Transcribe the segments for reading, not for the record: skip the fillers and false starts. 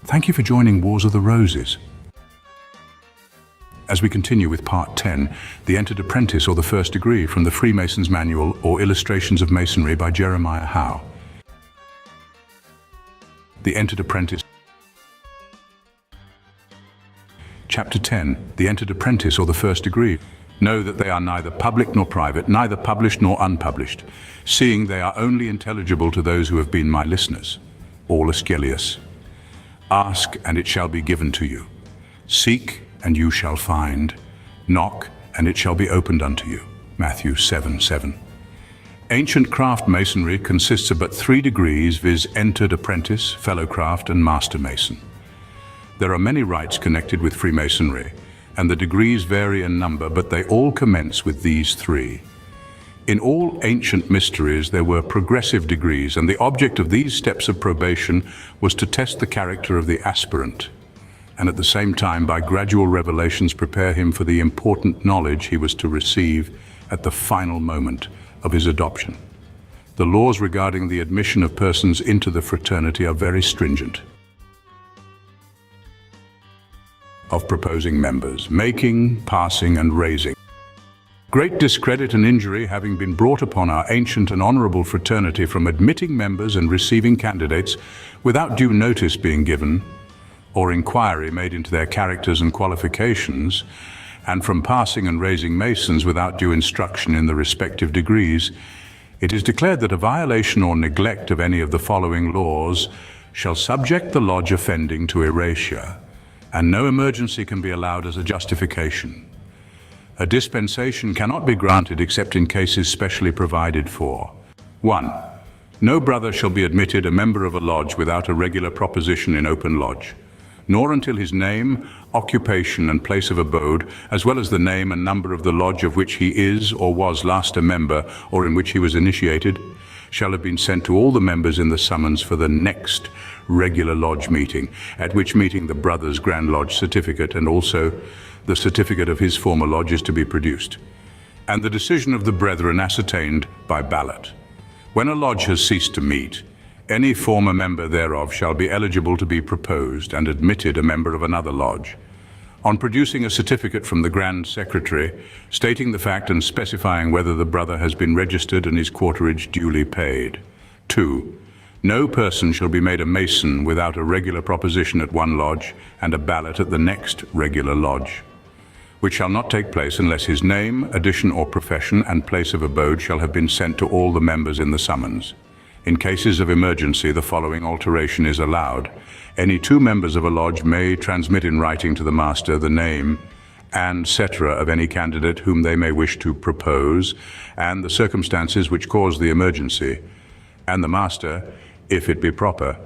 Thank you for joining Wars of the Roses. As we continue with Part 10, The Entered Apprentice or the First Degree from the Freemason's Manual or Illustrations of Masonry by Jeremiah Howe. The Entered Apprentice. Chapter 10, The Entered Apprentice or the First Degree. Know that they are neither public nor private, neither published nor unpublished, seeing they are only intelligible to those who have been my listeners. All Aeschylus. Ask, and it shall be given to you. Seek, and you shall find. Knock, and it shall be opened unto you. Matthew 7:7. Ancient craft masonry consists of but 3 degrees, viz. Entered Apprentice, Fellow Craft, and Master Mason. There are many rites connected with Freemasonry, and the degrees vary in number, but they all commence with these 3. In all ancient mysteries there were progressive degrees, and the object of these steps of probation was to test the character of the aspirant, and at the same time by gradual revelations prepare him for the important knowledge he was to receive at the final moment of his adoption. The laws regarding the admission of persons into the fraternity are very stringent. Of proposing members, making, passing, and raising. Great discredit and injury having been brought upon our ancient and honorable fraternity from admitting members and receiving candidates without due notice being given, or inquiry made into their characters and qualifications, and from passing and raising Masons without due instruction in the respective degrees, it is declared that a violation or neglect of any of the following laws shall subject the lodge offending to erasure, and no emergency can be allowed as a justification. A dispensation cannot be granted except in cases specially provided for. 1. No brother shall be admitted a member of a lodge without a regular proposition in open lodge, nor until his name, occupation, and place of abode, as well as the name and number of the lodge of which he is or was last a member, or in which he was initiated, shall have been sent to all the members in the summons for the next regular lodge meeting, at which meeting the brother's Grand Lodge certificate and also the certificate of his former lodge is to be produced, and the decision of the brethren ascertained by ballot. When a lodge has ceased to meet, any former member thereof shall be eligible to be proposed and admitted a member of another lodge. On producing a certificate from the Grand Secretary, stating the fact and specifying whether the brother has been registered and his quarterage duly paid. 2. No person shall be made a Mason without a regular proposition at one lodge and a ballot at the next regular lodge, which shall not take place unless his name, addition or profession, and place of abode shall have been sent to all the members in the summons. In cases of emergency, the following alteration is allowed. Any 2 members of a lodge may transmit in writing to the master the name and cetera of any candidate whom they may wish to propose, and the circumstances which cause the emergency, and the master, if it be proper,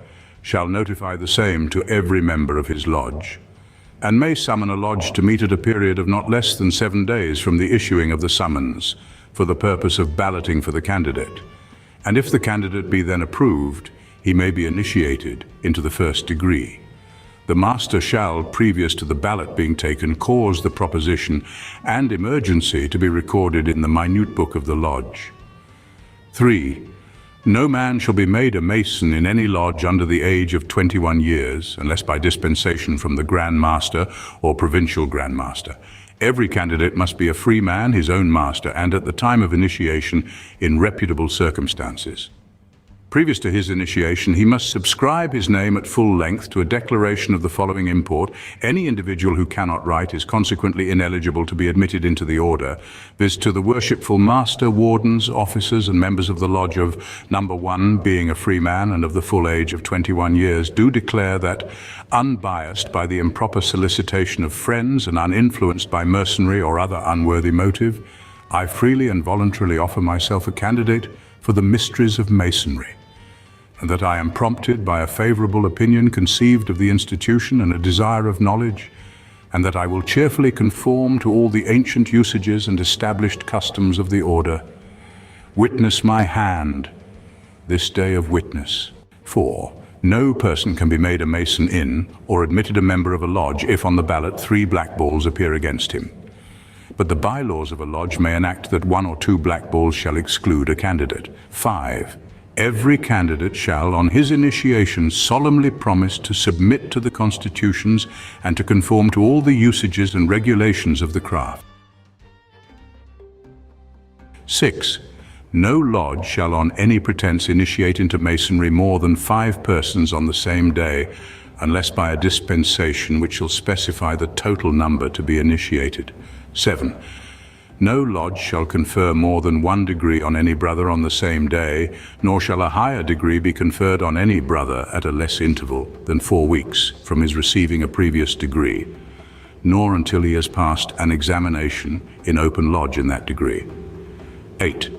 shall notify the same to every member of his lodge, and may summon a lodge to meet at a period of not less than 7 days from the issuing of the summons, for the purpose of balloting for the candidate. And if the candidate be then approved, he may be initiated into the first degree. The master shall, previous to the ballot being taken, cause the proposition and emergency to be recorded in the minute book of the lodge. 3. No man shall be made a Mason in any lodge under the age of 21 years, unless by dispensation from the Grand Master or Provincial Grand Master. Every candidate must be a free man, his own master, and at the time of initiation in reputable circumstances. Previous to his initiation, he must subscribe his name at full length to a declaration of the following import. Any individual who cannot write is consequently ineligible to be admitted into the order, viz. to the worshipful master, wardens, officers, and members of the lodge of number 1, being a free man and of the full age of 21 years, do declare that, unbiased by the improper solicitation of friends and uninfluenced by mercenary or other unworthy motive, I freely and voluntarily offer myself a candidate for the mysteries of Masonry, and that I am prompted by a favorable opinion conceived of the institution and a desire of knowledge, and that I will cheerfully conform to all the ancient usages and established customs of the order. Witness my hand, this day of witness. 4. No person can be made a Mason in, or admitted a member of a lodge, if on the ballot 3 black balls appear against him. But the bylaws of a lodge may enact that 1 or 2 black balls shall exclude a candidate. 5. Every candidate shall, on his initiation, solemnly promise to submit to the constitutions and to conform to all the usages and regulations of the craft. 6. No lodge shall on any pretense initiate into Masonry more than 5 persons on the same day, unless by a dispensation which shall specify the total number to be initiated. 7. No lodge shall confer more than 1 degree on any brother on the same day, nor shall a higher degree be conferred on any brother at a less interval than 4 weeks from his receiving a previous degree, nor until he has passed an examination in open lodge in that degree. 8.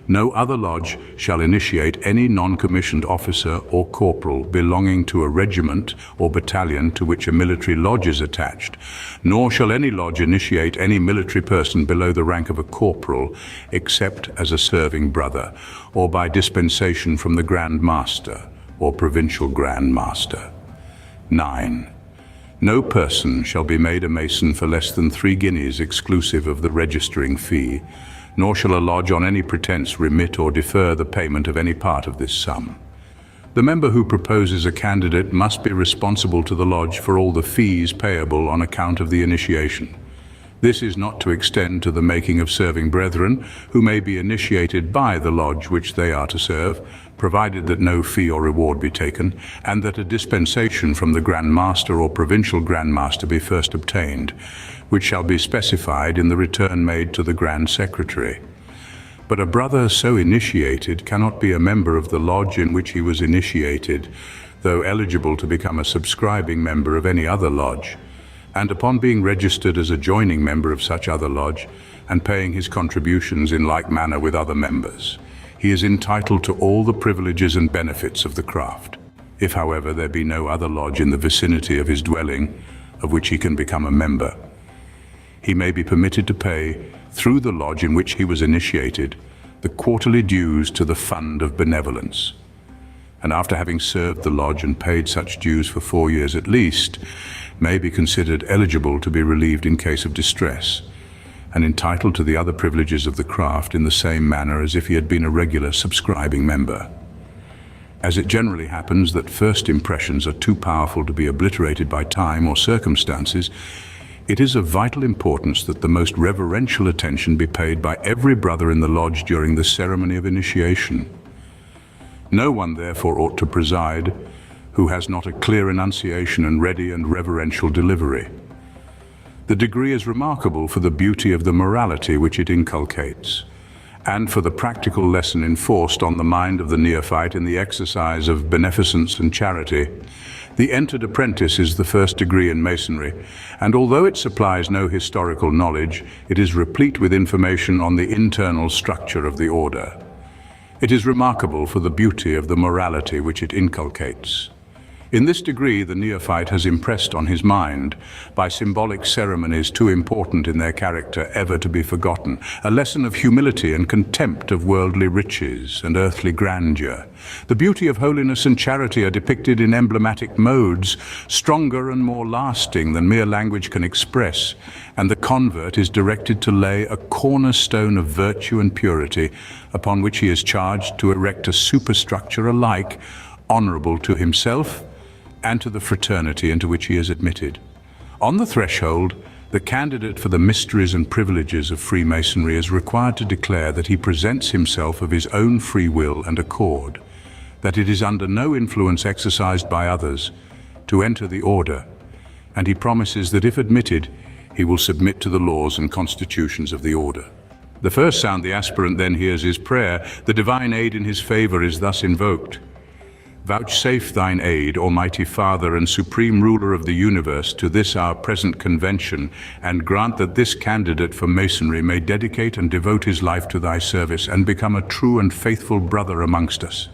No other lodge shall initiate any non-commissioned officer or corporal belonging to a regiment or battalion to which a military lodge is attached, nor shall any lodge initiate any military person below the rank of a corporal, except as a serving brother, or by dispensation from the Grand Master or Provincial Grand Master. 9. No person shall be made a Mason for less than 3 guineas exclusive of the registering fee, nor shall a lodge on any pretense remit or defer the payment of any part of this sum. The member who proposes a candidate must be responsible to the lodge for all the fees payable on account of the initiation. This is not to extend to the making of serving brethren, who may be initiated by the lodge which they are to serve, provided that no fee or reward be taken, and that a dispensation from the Grand Master or Provincial Grand Master be first obtained, which shall be specified in the return made to the Grand Secretary. But a brother so initiated cannot be a member of the lodge in which he was initiated, though eligible to become a subscribing member of any other lodge, and upon being registered as a joining member of such other lodge, and paying his contributions in like manner with other members, he is entitled to all the privileges and benefits of the craft. If, however, there be no other lodge in the vicinity of his dwelling, of which he can become a member, he may be permitted to pay, through the lodge in which he was initiated, the quarterly dues to the Fund of Benevolence, and after having served the lodge and paid such dues for 4 years at least, may be considered eligible to be relieved in case of distress, and entitled to the other privileges of the craft in the same manner as if he had been a regular subscribing member. As it generally happens that first impressions are too powerful to be obliterated by time or circumstances, it is of vital importance that the most reverential attention be paid by every brother in the lodge during the ceremony of initiation. No one therefore ought to preside who has not a clear enunciation and ready and reverential delivery. The degree is remarkable for the beauty of the morality which it inculcates, and for the practical lesson enforced on the mind of the neophyte in the exercise of beneficence and charity. The entered apprentice is the first degree in Masonry, and although it supplies no historical knowledge, it is replete with information on the internal structure of the order. It is remarkable for the beauty of the morality which it inculcates. In this degree, the neophyte has impressed on his mind, by symbolic ceremonies too important in their character ever to be forgotten, a lesson of humility and contempt of worldly riches and earthly grandeur. The beauty of holiness and charity are depicted in emblematic modes, stronger and more lasting than mere language can express, and the convert is directed to lay a cornerstone of virtue and purity, upon which he is charged to erect a superstructure alike honorable to himself and to the fraternity into which he is admitted. On the threshold, the candidate for the mysteries and privileges of Freemasonry is required to declare that he presents himself of his own free will and accord, that it is under no influence exercised by others to enter the order, and he promises that if admitted, he will submit to the laws and constitutions of the order. The first sound the aspirant then hears is prayer. The divine aid in his favor is thus invoked. Vouchsafe thine aid, Almighty Father and Supreme Ruler of the universe, to this our present convention, and grant that this candidate for Masonry may dedicate and devote his life to thy service and become a true and faithful brother amongst us.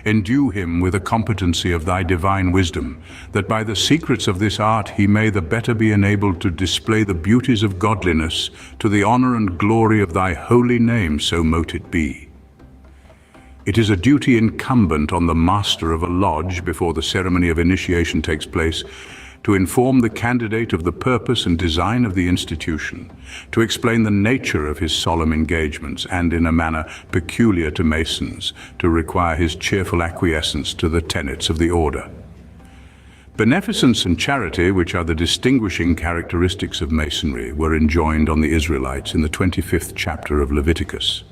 Endue him with a competency of thy divine wisdom, that by the secrets of this art he may the better be enabled to display the beauties of godliness to the honor and glory of thy holy name, so mote it be. It is a duty incumbent on the master of a lodge, before the ceremony of initiation takes place, to inform the candidate of the purpose and design of the institution, to explain the nature of his solemn engagements, and in a manner peculiar to Masons, to require his cheerful acquiescence to the tenets of the order. Beneficence and charity, which are the distinguishing characteristics of Masonry, were enjoined on the Israelites in the 25th chapter of Leviticus,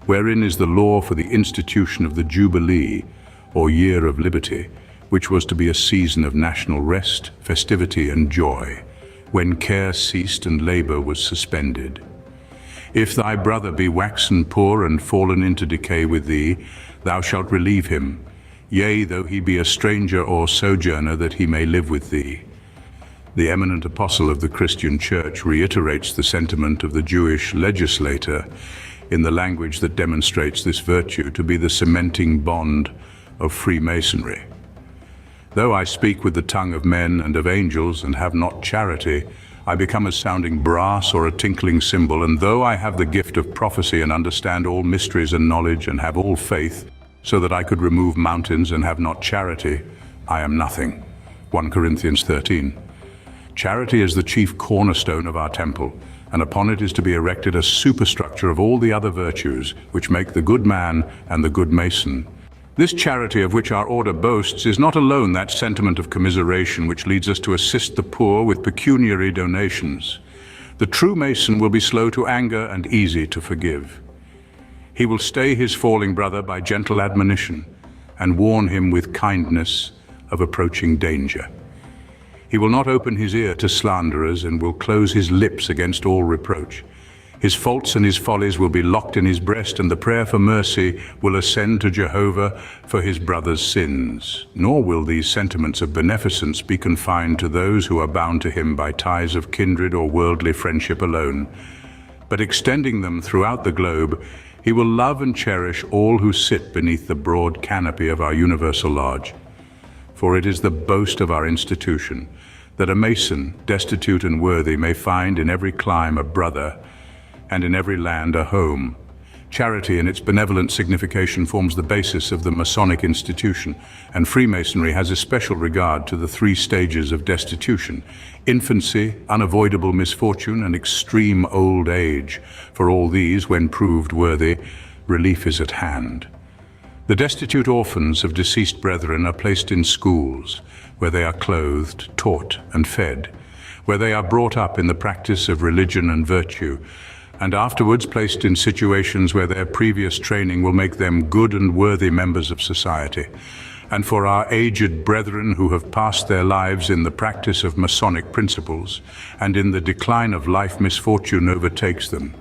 wherein is the law for the institution of the Jubilee, or Year of Liberty, which was to be a season of national rest, festivity, and joy, when care ceased and labor was suspended. If thy brother be waxen poor and fallen into decay with thee, thou shalt relieve him, yea, though he be a stranger or sojourner, that he may live with thee. The eminent apostle of the Christian Church reiterates the sentiment of the Jewish legislator in the language that demonstrates this virtue to be the cementing bond of Freemasonry. Though I speak with the tongue of men and of angels and have not charity, I become as sounding brass or a tinkling cymbal, and though I have the gift of prophecy and understand all mysteries and knowledge and have all faith, so that I could remove mountains and have not charity, I am nothing. 1 Corinthians 13. Charity is the chief cornerstone of our temple, and upon it is to be erected a superstructure of all the other virtues which make the good man and the good Mason. This charity of which our order boasts is not alone that sentiment of commiseration which leads us to assist the poor with pecuniary donations. The true Mason will be slow to anger and easy to forgive. He will stay his falling brother by gentle admonition and warn him with kindness of approaching danger. He will not open his ear to slanderers and will close his lips against all reproach. His faults and his follies will be locked in his breast, and the prayer for mercy will ascend to Jehovah for his brother's sins. Nor will these sentiments of beneficence be confined to those who are bound to him by ties of kindred or worldly friendship alone, but extending them throughout the globe, he will love and cherish all who sit beneath the broad canopy of our universal lodge. For it is the boast of our institution that a Mason, destitute and worthy, may find in every clime a brother, and in every land a home. Charity in its benevolent signification forms the basis of the Masonic institution, and Freemasonry has a special regard to the three stages of destitution: infancy, unavoidable misfortune, and extreme old age. For all these, when proved worthy, relief is at hand. The destitute orphans of deceased brethren are placed in schools, where they are clothed, taught, and fed, where they are brought up in the practice of religion and virtue, and afterwards placed in situations where their previous training will make them good and worthy members of society. And for our aged brethren who have passed their lives in the practice of Masonic principles, and in the decline of life misfortune overtakes them,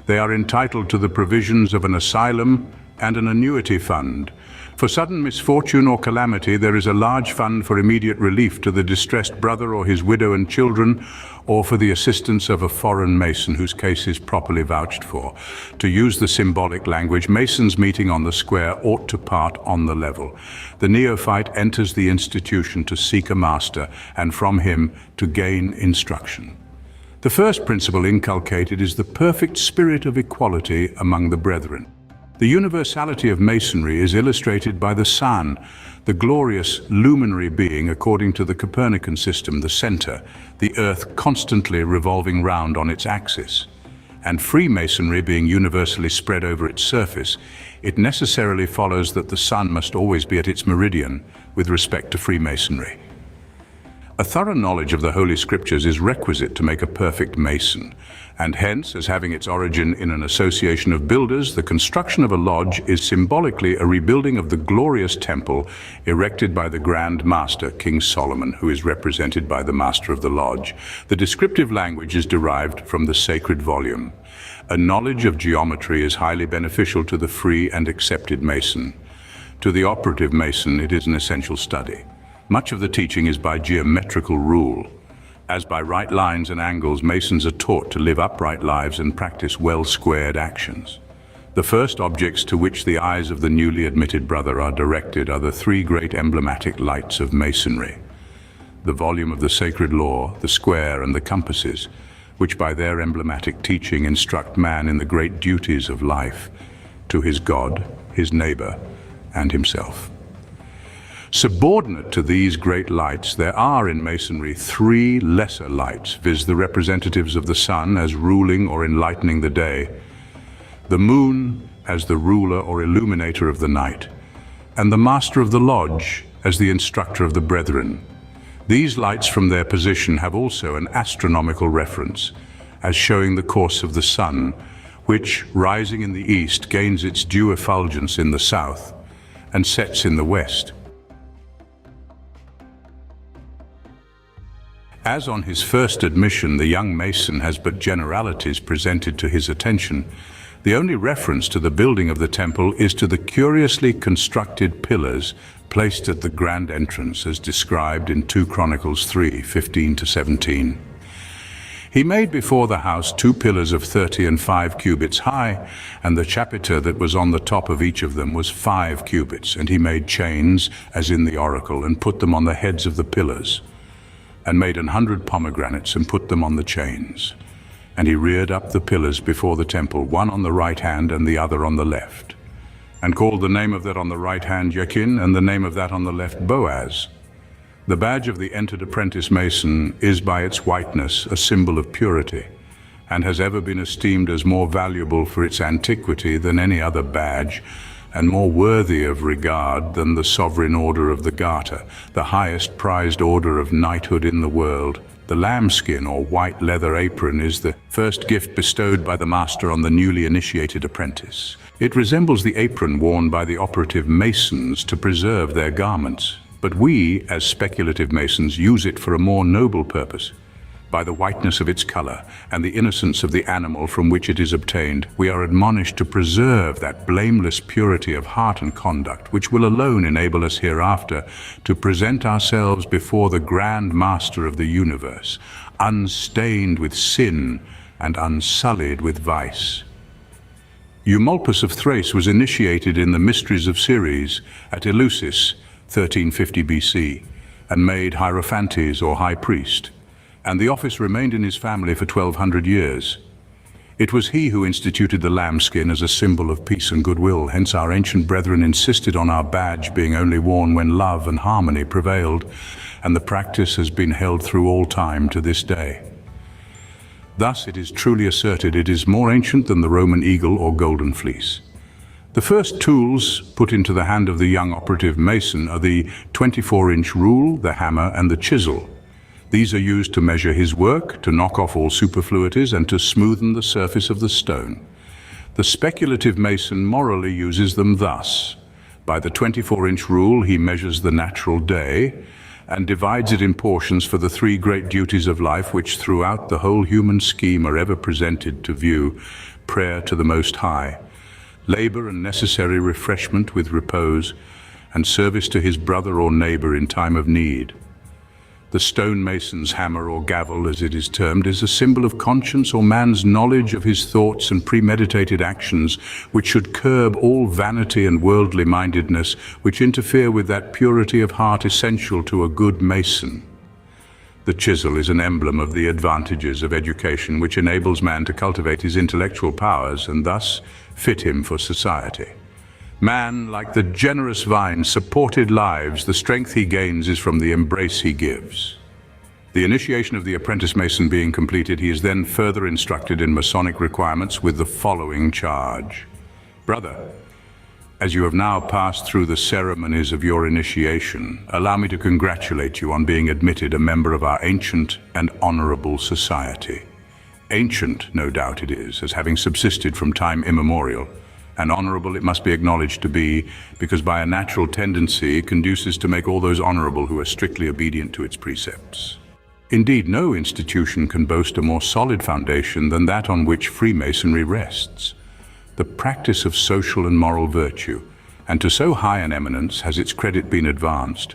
they are entitled to the provisions of an asylum and an annuity fund. For sudden misfortune or calamity, there is a large fund for immediate relief to the distressed brother or his widow and children, or for the assistance of a foreign Mason whose case is properly vouched for. To use the symbolic language, Masons meeting on the square ought to part on the level. The neophyte enters the institution to seek a master, and from him to gain instruction. The first principle inculcated is the perfect spirit of equality among the brethren. The universality of Masonry is illustrated by the sun, the glorious luminary being according to the Copernican system, the center, the earth constantly revolving round on its axis. And Freemasonry being universally spread over its surface, it necessarily follows that the sun must always be at its meridian with respect to Freemasonry. A thorough knowledge of the Holy Scriptures is requisite to make a perfect Mason, and hence, as having its origin in an association of builders, the construction of a lodge is symbolically a rebuilding of the glorious temple erected by the Grand Master, King Solomon, who is represented by the Master of the Lodge. The descriptive language is derived from the sacred volume. A knowledge of geometry is highly beneficial to the free and accepted Mason. To the operative Mason, it is an essential study. Much of the teaching is by geometrical rule. As by right lines and angles, Masons are taught to live upright lives and practice well-squared actions. The first objects to which the eyes of the newly admitted brother are directed are the three great emblematic lights of Masonry: the volume of the sacred law, the square, and the compasses, which by their emblematic teaching instruct man in the great duties of life, to his God, his neighbor, and himself. Subordinate to these great lights, there are in Masonry three lesser lights, viz. The representatives of the sun as ruling or enlightening the day, the moon as the ruler or illuminator of the night, and the master of the lodge as the instructor of the brethren. These lights from their position have also an astronomical reference, as showing the course of the sun, which, rising in the east, gains its due effulgence in the south and sets in the west. As on his first admission the young Mason has but generalities presented to his attention, the only reference to the building of the temple is to the curiously constructed pillars placed at the grand entrance as described in 2 Chronicles 3:15-17. He made before the house 2 pillars of 30 and 5 cubits high, and the chapiter that was on the top of each of them was 5 cubits, and he made chains, as in the oracle, and put them on the heads of the pillars, and made 100 pomegranates and put them on the chains. And he reared up the pillars before the temple, one on the right hand and the other on the left, and called the name of that on the right hand Jachin, and the name of that on the left Boaz. The badge of the entered apprentice mason is by its whiteness a symbol of purity, and has ever been esteemed as more valuable for its antiquity than any other badge, and more worthy of regard than the sovereign order of the Garter, the highest prized order of knighthood in the world. The lambskin or white leather apron is the first gift bestowed by the master on the newly initiated apprentice. It resembles the apron worn by the operative masons to preserve their garments, but we, as speculative masons, use it for a more noble purpose. By the whiteness of its color and the innocence of the animal from which it is obtained, we are admonished to preserve that blameless purity of heart and conduct which will alone enable us hereafter to present ourselves before the Grand Master of the universe, unstained with sin and unsullied with vice. Eumolpus of Thrace was initiated in the mysteries of Ceres at Eleusis, 1350 BC, and made Hierophantes or high priest, and the office remained in his family for 1200 years. It was he who instituted the lambskin as a symbol of peace and goodwill, hence our ancient brethren insisted on our badge being only worn when love and harmony prevailed, and the practice has been held through all time to this day. Thus it is truly asserted it is more ancient than the Roman eagle or golden fleece. The first tools put into the hand of the young operative mason are the 24-inch rule, the hammer, and the chisel. These are used to measure his work, to knock off all superfluities, and to smoothen the surface of the stone. The speculative mason morally uses them thus. By the 24-inch rule, he measures the natural day and divides it in portions for the 3 great duties of life which throughout the whole human scheme are ever presented to view: prayer to the Most High, labor and necessary refreshment with repose, and service to his brother or neighbor in time of need. The stonemason's hammer, or gavel as it is termed, is a symbol of conscience or man's knowledge of his thoughts and premeditated actions, which should curb all vanity and worldly mindedness which interfere with that purity of heart essential to a good mason. The chisel is an emblem of the advantages of education, which enables man to cultivate his intellectual powers and thus fit him for society. Man, like the generous vine, supported lives. The strength he gains is from the embrace he gives. The initiation of the apprentice mason being completed, he is then further instructed in Masonic requirements with the following charge. Brother, as you have now passed through the ceremonies of your initiation, allow me to congratulate you on being admitted a member of our ancient and honorable society. Ancient, no doubt it is, as having subsisted from time immemorial, and honorable it must be acknowledged to be, because by a natural tendency it conduces to make all those honorable who are strictly obedient to its precepts. Indeed, no institution can boast a more solid foundation than that on which Freemasonry rests. The practice of social and moral virtue, and to so high an eminence has its credit been advanced,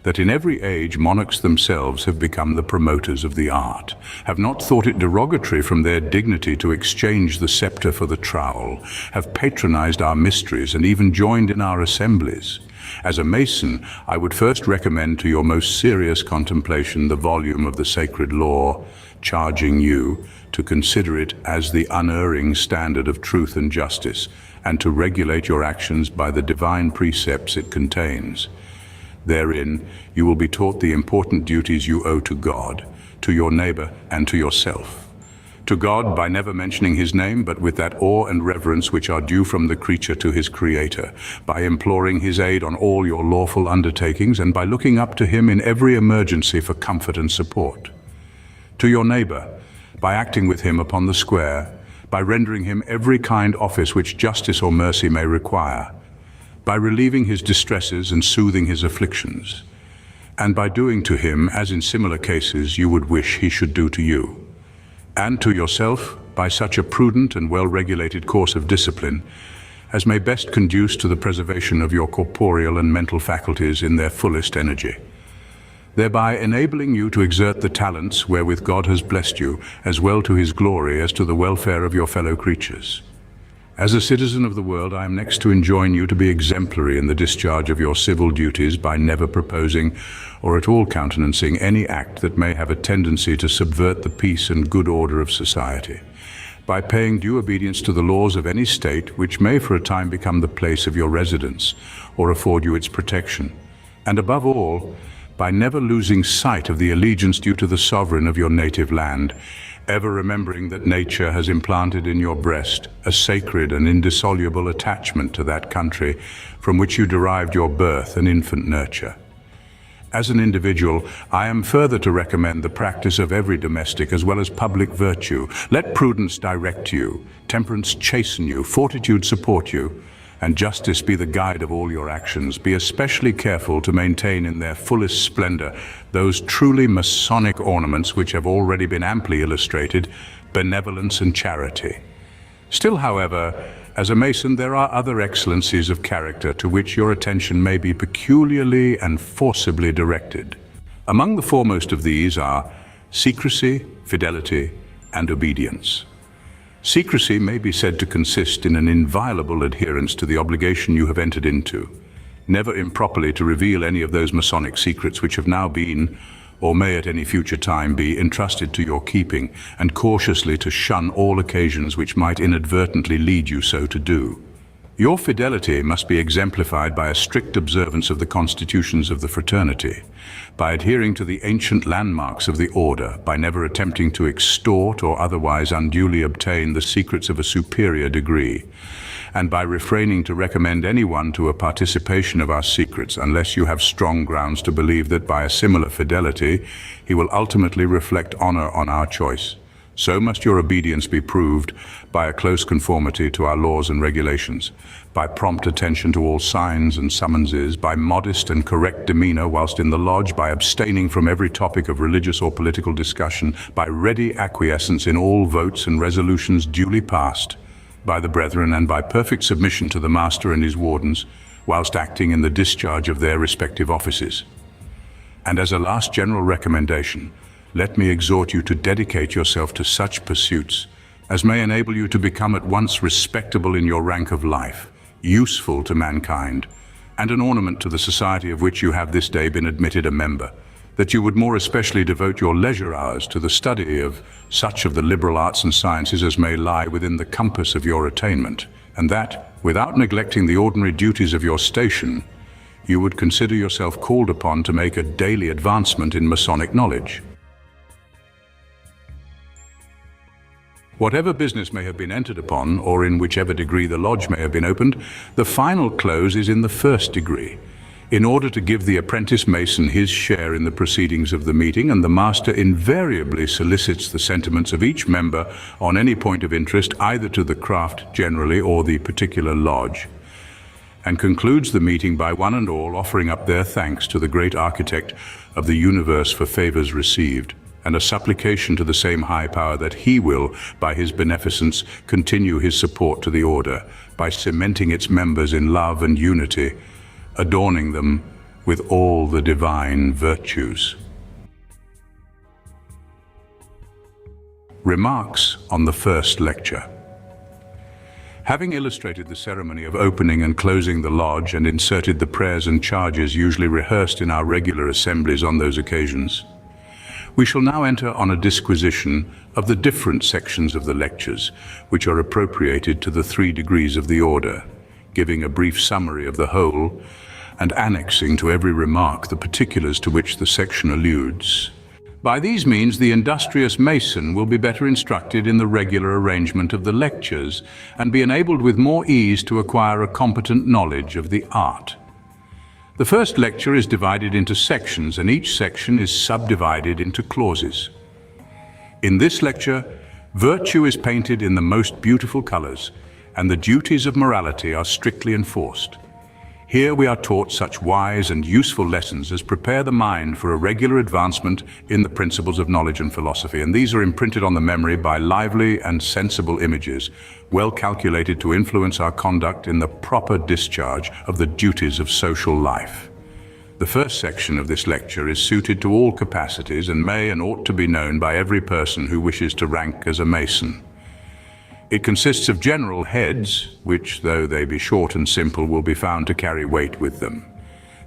that in every age monarchs themselves have become the promoters of the art, have not thought it derogatory from their dignity to exchange the scepter for the trowel, have patronized our mysteries, and even joined in our assemblies. As a Mason, I would first recommend to your most serious contemplation the volume of the sacred law, charging you to consider it as the unerring standard of truth and justice, and to regulate your actions by the divine precepts it contains. Therein, you will be taught the important duties you owe to God, to your neighbor, and to yourself. To God by never mentioning his name, but with that awe and reverence which are due from the creature to his creator, by imploring his aid on all your lawful undertakings, and by looking up to him in every emergency for comfort and support. To your neighbor, by acting with him upon the square, by rendering him every kind office which justice or mercy may require, by relieving his distresses and soothing his afflictions, and by doing to him as in similar cases you would wish he should do to you. And to yourself, by such a prudent and well-regulated course of discipline as may best conduce to the preservation of your corporeal and mental faculties in their fullest energy, thereby enabling you to exert the talents wherewith God has blessed you, as well to his glory as to the welfare of your fellow creatures. As a citizen of the world, I am next to enjoin you to be exemplary in the discharge of your civil duties by never proposing or at all countenancing any act that may have a tendency to subvert the peace and good order of society, by paying due obedience to the laws of any state which may for a time become the place of your residence or afford you its protection, and above all, by never losing sight of the allegiance due to the sovereign of your native land, ever remembering that nature has implanted in your breast a sacred and indissoluble attachment to that country from which you derived your birth and infant nurture. As an individual, I am further to recommend the practice of every domestic as well as public virtue. Let prudence direct you, temperance chasten you, fortitude support you, and justice be the guide of all your actions. Be especially careful to maintain in their fullest splendor those truly Masonic ornaments which have already been amply illustrated, benevolence and charity. Still, however, as a Mason, there are other excellencies of character to which your attention may be peculiarly and forcibly directed. Among the foremost of these are secrecy, fidelity, and obedience. Secrecy may be said to consist in an inviolable adherence to the obligation you have entered into, never improperly to reveal any of those Masonic secrets which have now been, or may at any future time be, entrusted to your keeping, and cautiously to shun all occasions which might inadvertently lead you so to do. Your fidelity must be exemplified by a strict observance of the constitutions of the fraternity, by adhering to the ancient landmarks of the order, by never attempting to extort or otherwise unduly obtain the secrets of a superior degree, and by refraining to recommend anyone to a participation of our secrets unless you have strong grounds to believe that by a similar fidelity he will ultimately reflect honor on our choice. So must your obedience be proved by a close conformity to our laws and regulations, by prompt attention to all signs and summonses, by modest and correct demeanor whilst in the lodge, by abstaining from every topic of religious or political discussion, by ready acquiescence in all votes and resolutions duly passed by the brethren, and by perfect submission to the master and his wardens, whilst acting in the discharge of their respective offices. And as a last general recommendation, let me exhort you to dedicate yourself to such pursuits as may enable you to become at once respectable in your rank of life, useful to mankind, and an ornament to the society of which you have this day been admitted a member, that you would more especially devote your leisure hours to the study of such of the liberal arts and sciences as may lie within the compass of your attainment, and that, without neglecting the ordinary duties of your station, you would consider yourself called upon to make a daily advancement in Masonic knowledge. Whatever business may have been entered upon, or in whichever degree the lodge may have been opened, the final close is in the first degree, in order to give the apprentice Mason his share in the proceedings of the meeting, and the master invariably solicits the sentiments of each member on any point of interest, either to the craft generally or the particular lodge, and concludes the meeting by one and all offering up their thanks to the great architect of the universe for favors received, and a supplication to the same high power that he will, by his beneficence, continue his support to the order, by cementing its members in love and unity, adorning them with all the divine virtues. Remarks on the first lecture. Having illustrated the ceremony of opening and closing the lodge and inserted the prayers and charges usually rehearsed in our regular assemblies on those occasions, we shall now enter on a disquisition of the different sections of the lectures, which are appropriated to the 3 degrees of the order, giving a brief summary of the whole, and annexing to every remark the particulars to which the section alludes. By these means, the industrious Mason will be better instructed in the regular arrangement of the lectures and be enabled with more ease to acquire a competent knowledge of the art. The first lecture is divided into sections, and each section is subdivided into clauses. In this lecture, virtue is painted in the most beautiful colors, and the duties of morality are strictly enforced. Here we are taught such wise and useful lessons as prepare the mind for a regular advancement in the principles of knowledge and philosophy, and these are imprinted on the memory by lively and sensible images, well calculated to influence our conduct in the proper discharge of the duties of social life. The first section of this lecture is suited to all capacities and may and ought to be known by every person who wishes to rank as a Mason. It consists of general heads, which, though they be short and simple, will be found to carry weight with them.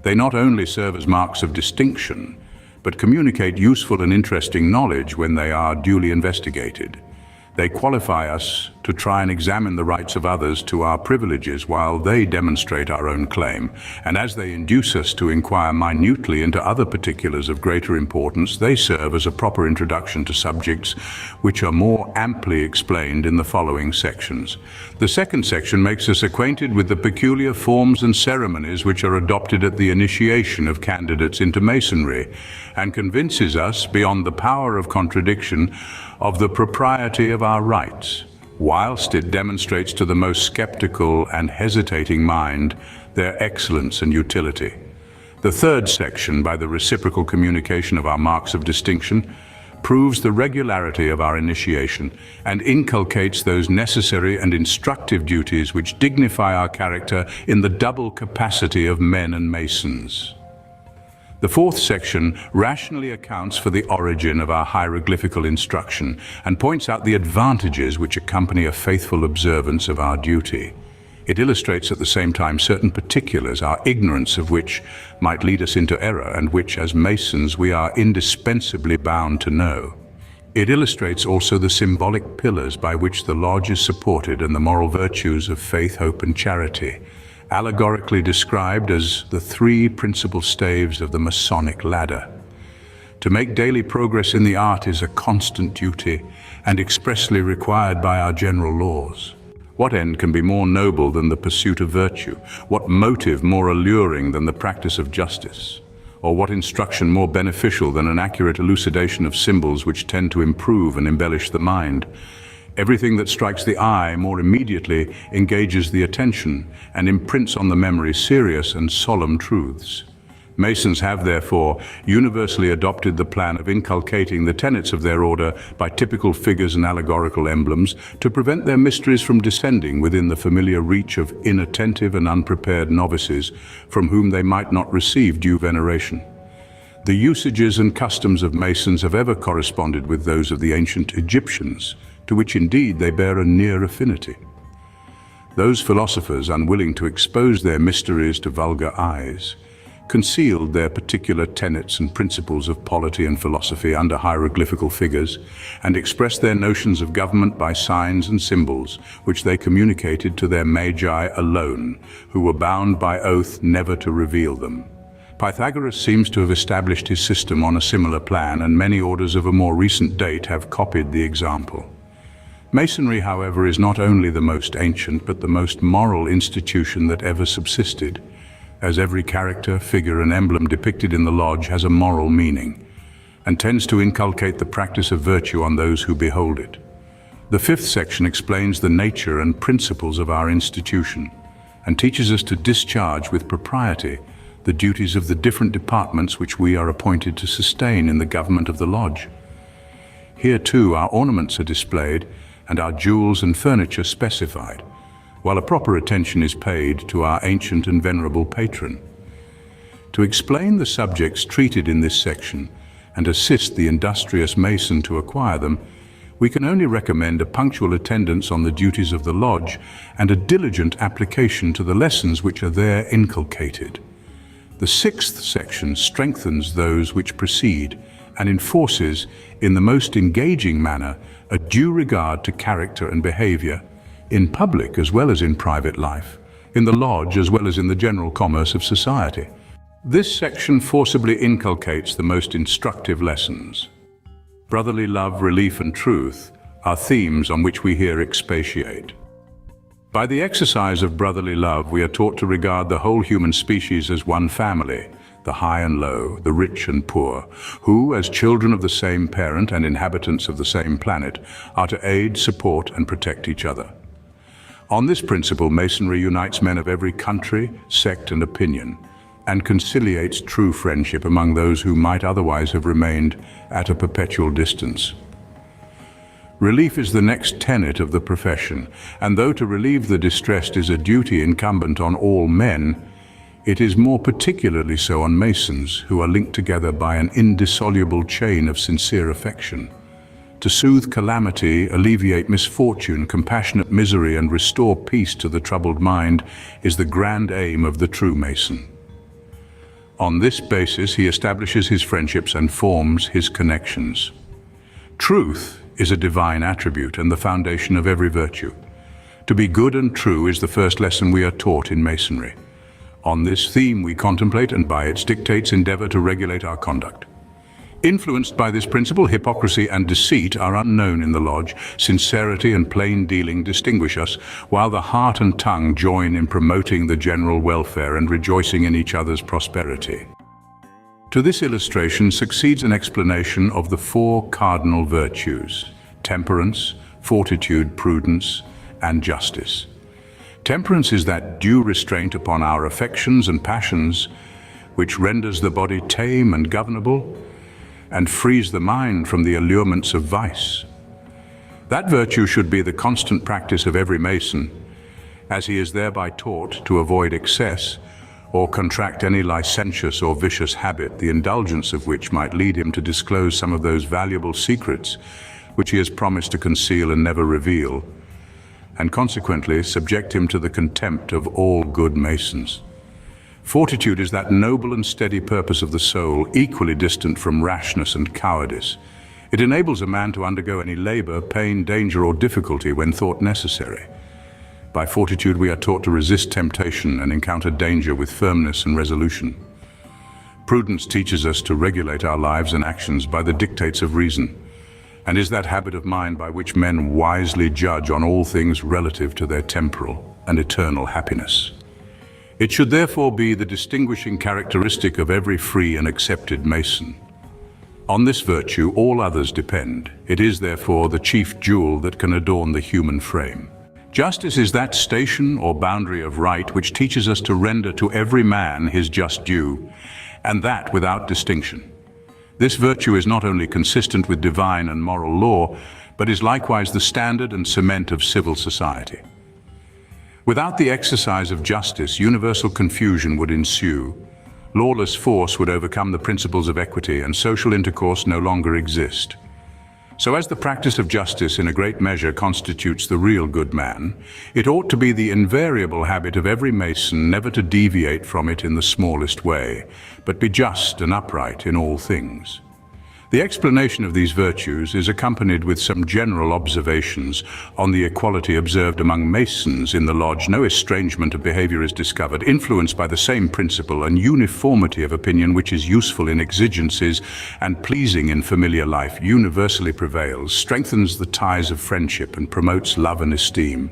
They not only serve as marks of distinction, but communicate useful and interesting knowledge when they are duly investigated. They qualify us to try and examine the rights of others to our privileges while they demonstrate our own claim. And as they induce us to inquire minutely into other particulars of greater importance, they serve as a proper introduction to subjects which are more amply explained in the following sections. The second section makes us acquainted with the peculiar forms and ceremonies which are adopted at the initiation of candidates into Masonry, and convinces us, beyond the power of contradiction, of the propriety of our rights, whilst it demonstrates to the most skeptical and hesitating mind their excellence and utility. The third section, by the reciprocal communication of our marks of distinction, proves the regularity of our initiation and inculcates those necessary and instructive duties which dignify our character in the double capacity of men and Masons. The fourth section rationally accounts for the origin of our hieroglyphical instruction and points out the advantages which accompany a faithful observance of our duty. It illustrates at the same time certain particulars, our ignorance of which might lead us into error and which, as Masons, we are indispensably bound to know. It illustrates also the symbolic pillars by which the lodge is supported and the moral virtues of faith, hope, and charity, allegorically described as the three principal staves of the Masonic ladder. To make daily progress in the art is a constant duty and expressly required by our general laws. What end can be more noble than the pursuit of virtue? What motive more alluring than the practice of justice? Or what instruction more beneficial than an accurate elucidation of symbols which tend to improve and embellish the mind? Everything that strikes the eye more immediately engages the attention and imprints on the memory serious and solemn truths. Masons have, therefore, universally adopted the plan of inculcating the tenets of their order by typical figures and allegorical emblems to prevent their mysteries from descending within the familiar reach of inattentive and unprepared novices from whom they might not receive due veneration. The usages and customs of Masons have ever corresponded with those of the ancient Egyptians, to which indeed they bear a near affinity. Those philosophers, unwilling to expose their mysteries to vulgar eyes, concealed their particular tenets and principles of polity and philosophy under hieroglyphical figures, and expressed their notions of government by signs and symbols, which they communicated to their magi alone, who were bound by oath never to reveal them. Pythagoras seems to have established his system on a similar plan, and many orders of a more recent date have copied the example. Masonry, however, is not only the most ancient, but the most moral institution that ever subsisted, as every character, figure, and emblem depicted in the lodge has a moral meaning, and tends to inculcate the practice of virtue on those who behold it. The fifth section explains the nature and principles of our institution, and teaches us to discharge with propriety the duties of the different departments which we are appointed to sustain in the government of the lodge. Here, too, our ornaments are displayed, and our jewels and furniture specified, while a proper attention is paid to our ancient and venerable patron. To explain the subjects treated in this section and assist the industrious Mason to acquire them, we can only recommend a punctual attendance on the duties of the lodge and a diligent application to the lessons which are there inculcated. The sixth section strengthens those which precede and enforces, in the most engaging manner, a due regard to character and behavior, in public as well as in private life, in the lodge as well as in the general commerce of society. This section forcibly inculcates the most instructive lessons. Brotherly love, relief, and truth are themes on which we here expatiate. By the exercise of brotherly love, we are taught to regard the whole human species as one family, the high and low, the rich and poor, who, as children of the same parent and inhabitants of the same planet, are to aid, support, and protect each other. On this principle, Masonry unites men of every country, sect, and opinion, and conciliates true friendship among those who might otherwise have remained at a perpetual distance. Relief is the next tenet of the profession, and though to relieve the distressed is a duty incumbent on all men, it is more particularly so on Masons, who are linked together by an indissoluble chain of sincere affection. To soothe calamity, alleviate misfortune, compassionate misery, and restore peace to the troubled mind is the grand aim of the true Mason. On this basis, he establishes his friendships and forms his connections. Truth is a divine attribute and the foundation of every virtue. To be good and true is the first lesson we are taught in Masonry. On this theme we contemplate and by its dictates endeavor to regulate our conduct. Influenced by this principle, hypocrisy and deceit are unknown in the lodge. Sincerity and plain dealing distinguish us, while the heart and tongue join in promoting the general welfare and rejoicing in each other's prosperity. To this illustration succeeds an explanation of the four cardinal virtues: temperance, fortitude, prudence, and justice. Temperance is that due restraint upon our affections and passions, which renders the body tame and governable, and frees the mind from the allurements of vice. That virtue should be the constant practice of every Mason, as he is thereby taught to avoid excess or contract any licentious or vicious habit, the indulgence of which might lead him to disclose some of those valuable secrets which he has promised to conceal and never reveal, and consequently subject him to the contempt of all good Masons. Fortitude is that noble and steady purpose of the soul, equally distant from rashness and cowardice. It enables a man to undergo any labor, pain, danger, or difficulty when thought necessary. By fortitude we are taught to resist temptation and encounter danger with firmness and resolution. Prudence teaches us to regulate our lives and actions by the dictates of reason, and is that habit of mind by which men wisely judge on all things relative to their temporal and eternal happiness. It should therefore be the distinguishing characteristic of every free and accepted Mason. On this virtue all others depend. It is therefore the chief jewel that can adorn the human frame. Justice is that station or boundary of right which teaches us to render to every man his just due, and that without distinction. This virtue is not only consistent with divine and moral law, but is likewise the standard and cement of civil society. Without the exercise of justice, universal confusion would ensue. Lawless force would overcome the principles of equity, and social intercourse no longer exist. So as the practice of justice in a great measure constitutes the real good man, it ought to be the invariable habit of every Mason never to deviate from it in the smallest way, but be just and upright in all things. The explanation of these virtues is accompanied with some general observations on the equality observed among Masons in the lodge. No estrangement of behavior is discovered, influenced by the same principle, and uniformity of opinion which is useful in exigencies and pleasing in familiar life universally prevails, strengthens the ties of friendship and promotes love and esteem.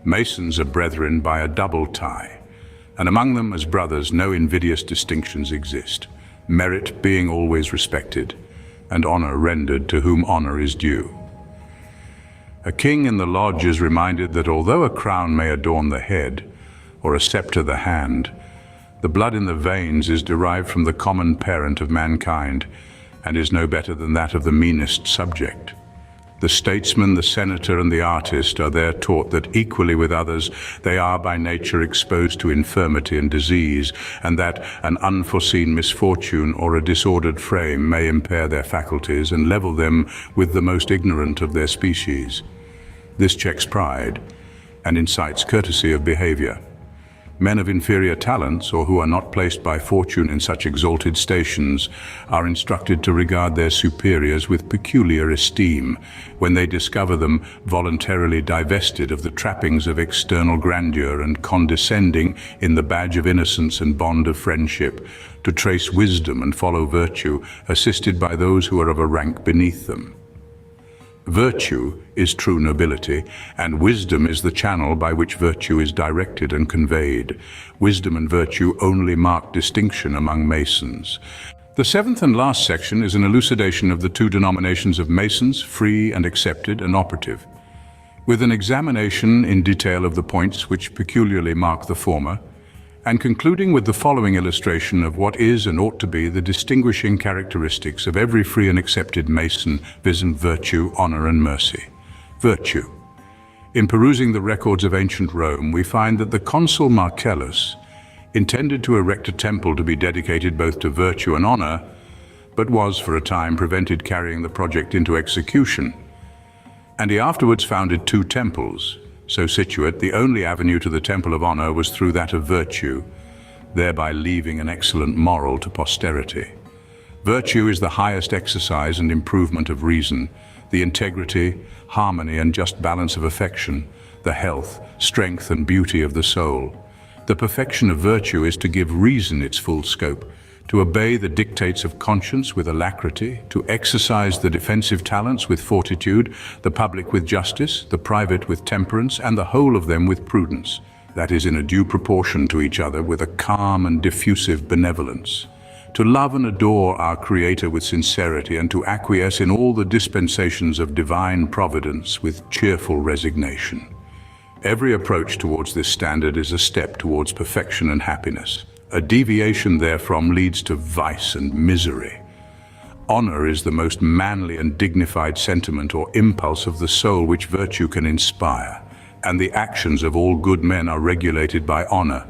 Masons are brethren by a double tie, and among them as brothers no invidious distinctions exist, merit being always respected, and honor rendered to whom honor is due. A king in the lodge is reminded that although a crown may adorn the head, or a scepter the hand, the blood in the veins is derived from the common parent of mankind, and is no better than that of the meanest subject. The statesman, the senator, and the artist are there taught that equally with others they are by nature exposed to infirmity and disease, and that an unforeseen misfortune or a disordered frame may impair their faculties and level them with the most ignorant of their species. This checks pride and incites courtesy of behavior. Men of inferior talents, or who are not placed by fortune in such exalted stations, are instructed to regard their superiors with peculiar esteem, when they discover them voluntarily divested of the trappings of external grandeur and condescending in the badge of innocence and bond of friendship, to trace wisdom and follow virtue, assisted by those who are of a rank beneath them. Virtue is true nobility, and wisdom is the channel by which virtue is directed and conveyed. Wisdom and virtue only mark distinction among Masons. The seventh and last section is an elucidation of the two denominations of Masons, free and accepted and operative, with an examination in detail of the points which peculiarly mark the former, and concluding with the following illustration of what is and ought to be the distinguishing characteristics of every free and accepted Mason, viz. Virtue, honor, and mercy. Virtue. In perusing the records of ancient Rome, we find that the consul Marcellus intended to erect a temple to be dedicated both to virtue and honor, but was for a time prevented carrying the project into execution. And he afterwards founded two temples. So situate, the only avenue to the temple of honor was through that of virtue, thereby leaving an excellent moral to posterity. Virtue is the highest exercise and improvement of reason, the integrity, harmony, and just balance of affection, the health, strength, and beauty of the soul. The perfection of virtue is to give reason its full scope, to obey the dictates of conscience with alacrity, to exercise the defensive talents with fortitude, the public with justice, the private with temperance, and the whole of them with prudence, that is, in a due proportion to each other, with a calm and diffusive benevolence, to love and adore our Creator with sincerity, and to acquiesce in all the dispensations of divine providence with cheerful resignation. Every approach towards this standard is a step towards perfection and happiness. A deviation therefrom leads to vice and misery. Honor is the most manly and dignified sentiment or impulse of the soul which virtue can inspire, and the actions of all good men are regulated by honor,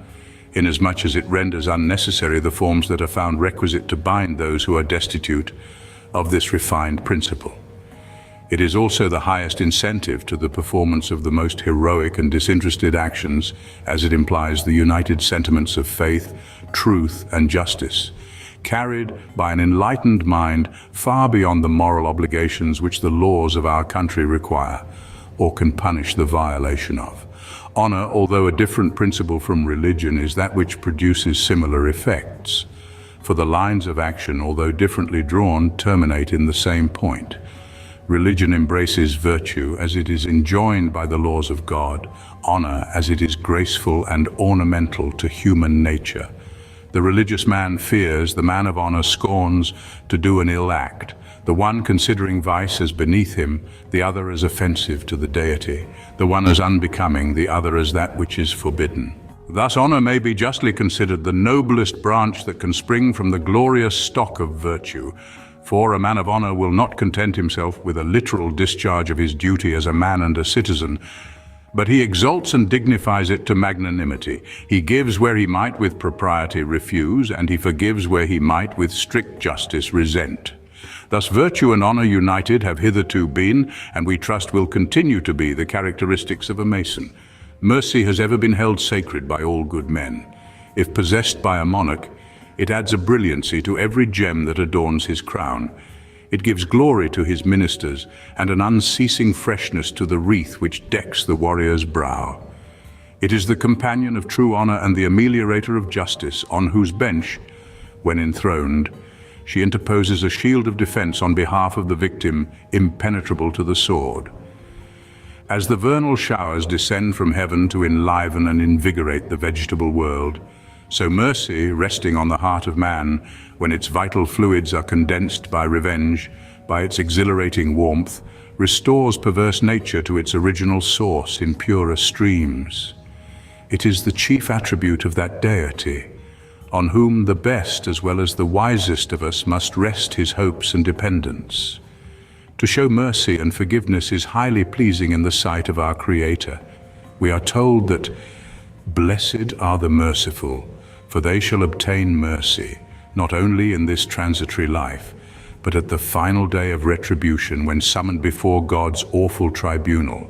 inasmuch as it renders unnecessary the forms that are found requisite to bind those who are destitute of this refined principle. It is also the highest incentive to the performance of the most heroic and disinterested actions, as it implies the united sentiments of faith, truth, and justice, carried by an enlightened mind far beyond the moral obligations which the laws of our country require, or can punish the violation of. Honor, although a different principle from religion, is that which produces similar effects, for the lines of action, although differently drawn, terminate in the same point. Religion embraces virtue as it is enjoined by the laws of God, honor as it is graceful and ornamental to human nature. The religious man fears, the man of honor scorns to do an ill act, the one considering vice as beneath him, the other as offensive to the deity, the one as unbecoming, the other as that which is forbidden. Thus honor may be justly considered the noblest branch that can spring from the glorious stock of virtue, for a man of honor will not content himself with a literal discharge of his duty as a man and a citizen, but he exalts and dignifies it to magnanimity. He gives where he might with propriety refuse, and he forgives where he might with strict justice resent. Thus virtue and honor united have hitherto been, and we trust will continue to be, the characteristics of a Mason. Mercy has ever been held sacred by all good men. If possessed by a monarch, it adds a brilliancy to every gem that adorns his crown. It gives glory to his ministers and an unceasing freshness to the wreath which decks the warrior's brow. It is the companion of true honor and the ameliorator of justice, on whose bench, when enthroned, she interposes a shield of defense on behalf of the victim, impenetrable to the sword. As the vernal showers descend from heaven to enliven and invigorate the vegetable world, so mercy, resting on the heart of man, when its vital fluids are condensed by revenge, by its exhilarating warmth, restores perverse nature to its original source in purer streams. It is the chief attribute of that deity, on whom the best as well as the wisest of us must rest his hopes and dependence. To show mercy and forgiveness is highly pleasing in the sight of our Creator. We are told that, "Blessed are the merciful, for they shall obtain mercy, not only in this transitory life, but at the final day of retribution, when summoned before God's awful tribunal,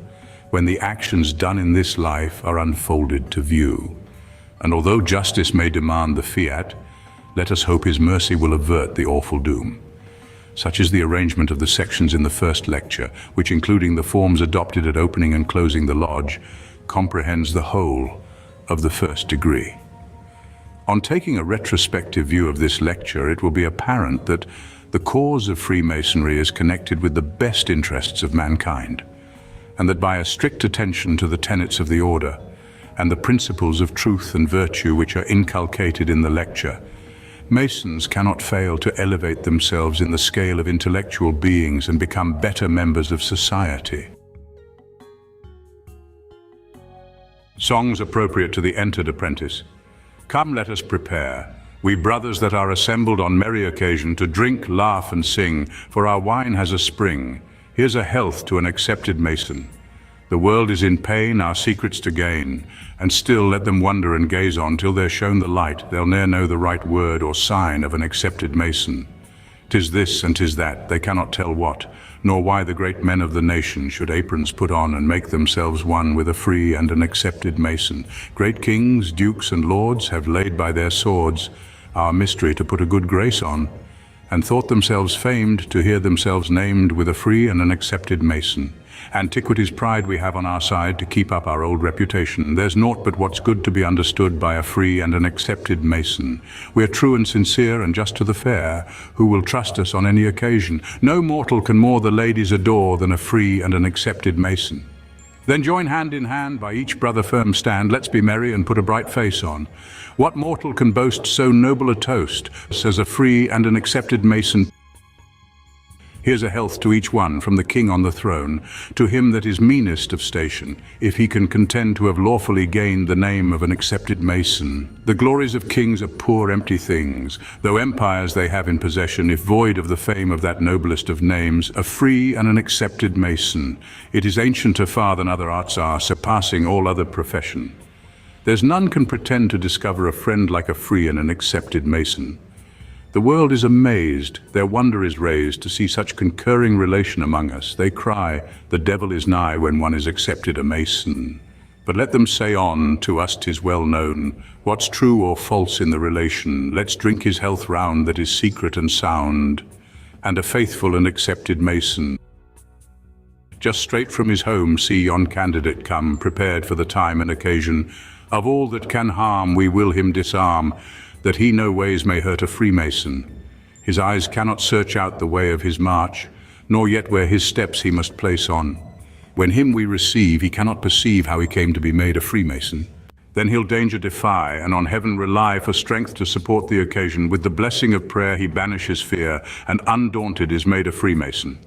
when the actions done in this life are unfolded to view." And although justice may demand the fiat, let us hope his mercy will avert the awful doom. Such is the arrangement of the sections in the first lecture, which, including the forms adopted at opening and closing the lodge, comprehends the whole of the first degree. On taking a retrospective view of this lecture, it will be apparent that the cause of Freemasonry is connected with the best interests of mankind, and that by a strict attention to the tenets of the order and the principles of truth and virtue which are inculcated in the lecture, Masons cannot fail to elevate themselves in the scale of intellectual beings and become better members of society. Songs appropriate to the entered apprentice. Come, let us prepare, we brothers that are assembled on merry occasion, to drink, laugh, and sing, for our wine has a spring. Here's a health to an accepted Mason. The world is in pain, our secrets to gain, and still let them wonder and gaze on till they're shown the light. They'll ne'er know the right word or sign of an accepted Mason. 'Tis this and 'tis that, they cannot tell what, nor why the great men of the nation should aprons put on and make themselves one with a free and an accepted Mason. Great kings, dukes, and lords have laid by their swords our mystery to put a good grace on, and thought themselves famed to hear themselves named with a free and an accepted Mason. Antiquity's pride we have on our side to keep up our old reputation. There's naught but what's good to be understood by a free and an accepted Mason. We're true and sincere and just to the fair, who will trust us on any occasion. No mortal can more the ladies adore than a free and an accepted Mason. Then join hand in hand, by each brother firm stand. Let's be merry and put a bright face on. What mortal can boast so noble a toast, says a free and an accepted Mason? Here's a health to each one, from the king on the throne, to him that is meanest of station, if he can contend to have lawfully gained the name of an accepted Mason. The glories of kings are poor empty things, though empires they have in possession, if void of the fame of that noblest of names, a free and an accepted Mason. It is ancienter far than other arts are, surpassing all other profession. There's none can pretend to discover a friend like a free and an accepted Mason. The world is amazed, their wonder is raised to see such concurring relation among us. They cry, the devil is nigh when one is accepted a Mason. But let them say on, to us 'tis well known, what's true or false in the relation. Let's drink his health round that is secret and sound, and a faithful and accepted Mason. Just straight from his home see yon candidate come, prepared for the time and occasion. Of all that can harm we will him disarm, that he no ways may hurt a Freemason. His eyes cannot search out the way of his march, nor yet where his steps he must place on. When him we receive, he cannot perceive how he came to be made a Freemason. Then he'll danger defy, and on heaven rely for strength to support the occasion. With the blessing of prayer he banishes fear, and undaunted is made a Freemason.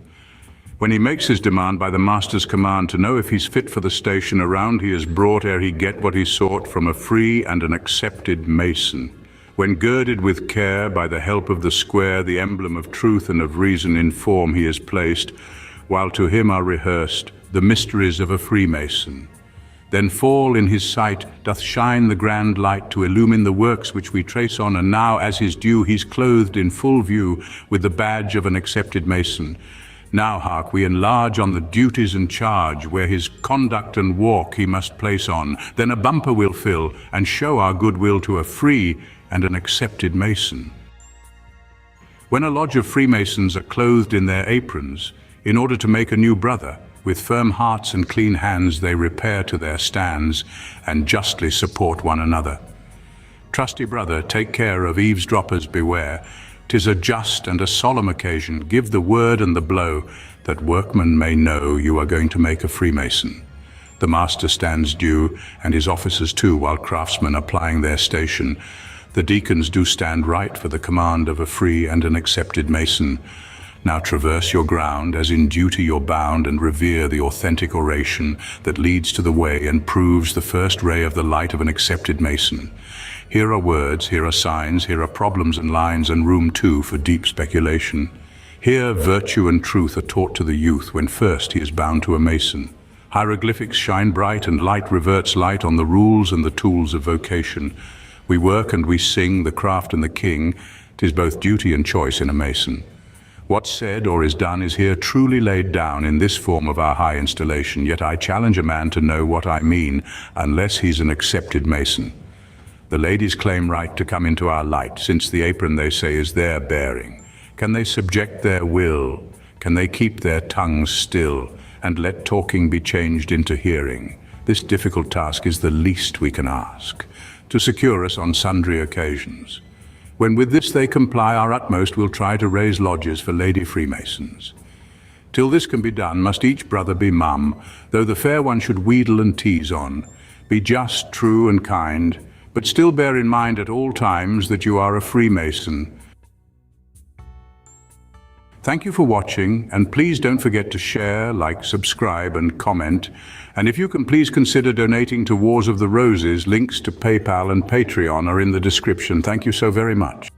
When he makes his demand by the master's command, to know if he's fit for the station, around he is brought ere he get what he sought from a free and an accepted Mason. When girded with care by the help of the square, the emblem of truth and of reason in form he is placed, while to him are rehearsed the mysteries of a Freemason. Then fall in his sight doth shine the grand light to illumine the works which we trace on, and now as his due he's clothed in full view with the badge of an accepted Mason. Now hark, we enlarge on the duties and charge, where his conduct and walk he must place on. Then a bumper we'll fill, and show our goodwill to a free and an accepted Mason. When a lodge of Freemasons are clothed in their aprons, in order to make a new brother, with firm hearts and clean hands they repair to their stands, and justly support one another. Trusty brother, take care of eavesdroppers, beware. 'Tis a just and a solemn occasion. Give the word and the blow, that workmen may know you are going to make a Freemason. The master stands due, and his officers too, while craftsmen are plying their station. The deacons do stand right for the command of a free and an accepted Mason. Now traverse your ground, as in duty you're bound, and revere the authentic oration that leads to the way and proves the first ray of the light of an accepted Mason. Here are words, here are signs, here are problems and lines, and room too for deep speculation. Here virtue and truth are taught to the youth when first he is bound to a Mason. Hieroglyphics shine bright, and light reverts light on the rules and the tools of vocation. We work and we sing, the craft and the king. 'Tis both duty and choice in a Mason. What's said or is done is here truly laid down in this form of our high installation, yet I challenge a man to know what I mean, unless he's an accepted Mason. The ladies claim right to come into our light, since the apron, they say, is their bearing. Can they subject their will? Can they keep their tongues still, and let talking be changed into hearing? This difficult task is the least we can ask, to secure us on sundry occasions. When with this they comply, our utmost will try to raise lodges for Lady Freemasons. Till this can be done, must each brother be mum, though the fair one should wheedle and tease on. Be just, true, and kind, but still bear in mind at all times that you are a Freemason. Thank you for watching, and please don't forget to share, like, subscribe, and comment. And if you can, please consider donating to Wars of the Roses. Links to PayPal and Patreon are in the description. Thank you so very much.